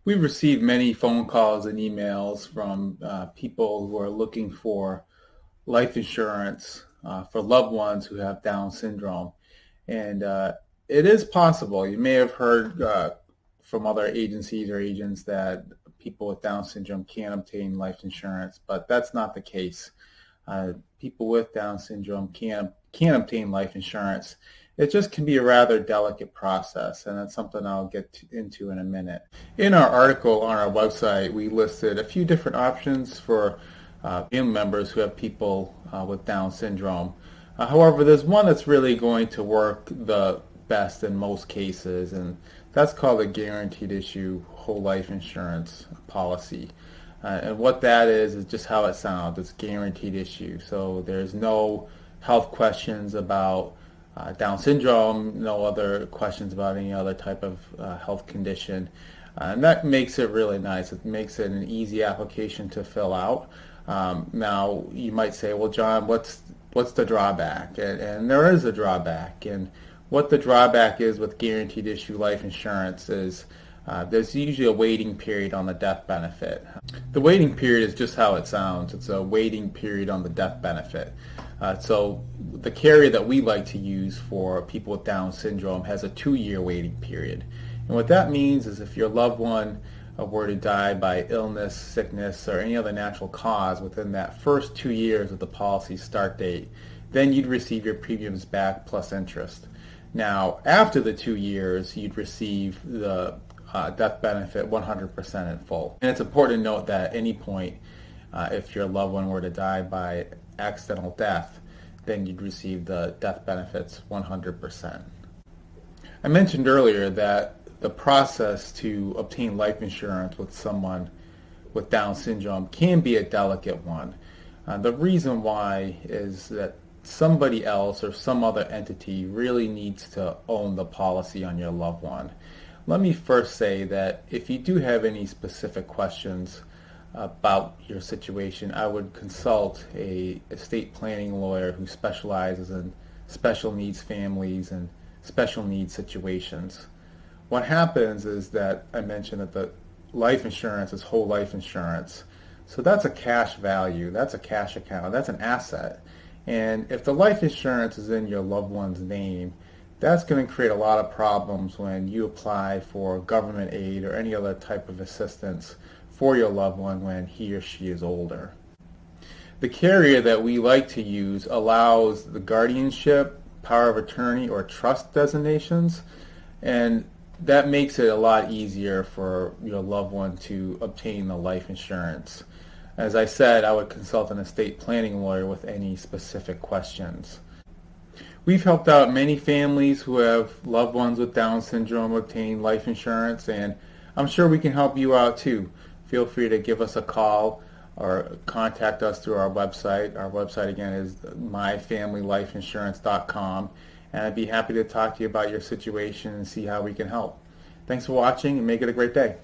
We've received many phone calls and emails from people who are looking for life insurance for loved ones who have Down syndrome. And it is possible. You may have heard from other agencies or agents that people with Down syndrome can't obtain life insurance, but that's not the case. People with Down syndrome can obtain life insurance. It just can be a rather delicate process, and that's something I'll get into in a minute. In our article on our website, we listed a few different options for family members who have people with Down syndrome. However, there's one that's really going to work the best in most cases, and that's called a guaranteed issue whole life insurance policy. And what that is just how it sounds. It's guaranteed issue. So there's no health questions about Down syndrome, no other questions about any other type of health condition. And that makes it really nice. It makes it an easy application to fill out. Now, you might say, well, John, what's the drawback? And there is a drawback. And what the drawback is with guaranteed issue life insurance is there's usually a waiting period on the death benefit. The waiting period is just how it sounds. It's a waiting period on the death benefit. So the carrier that we like to use for people with Down syndrome has a 2-year waiting period. And what that means is if your loved one were to die by illness, sickness, or any other natural cause within that first 2 years of the policy start date, then you'd receive your premiums back plus interest. Now, after the 2 years, you'd receive the death benefit 100% in full. And it's important to note that at any point, if your loved one were to die by accidental death, then you'd receive the death benefits 100%. I mentioned earlier that the process to obtain life insurance with someone with Down syndrome can be a delicate one. The reason why is that somebody else or some other entity really needs to own the policy on your loved one. Let me first say that if you do have any specific questions about your situation, I would consult a estate planning lawyer who specializes in special needs families and special needs situations. What happens is that I mentioned that the life insurance is whole life insurance. So that's a cash value, that's a cash account, that's an asset. And if the life insurance is in your loved one's name, that's going to create a lot of problems when you apply for government aid or any other type of assistance for your loved one when he or she is older. The carrier that we like to use allows the guardianship, power of attorney, or trust designations, and that makes it a lot easier for your loved one to obtain the life insurance. As I said, I would consult an estate planning lawyer with any specific questions. We've helped out many families who have loved ones with Down syndrome obtain life insurance, and I'm sure we can help you out too. Feel free to give us a call or contact us through our website. Our website again is myfamilylifeinsurance.com, and I'd be happy to talk to you about your situation and see how we can help. Thanks for watching, and make it a great day.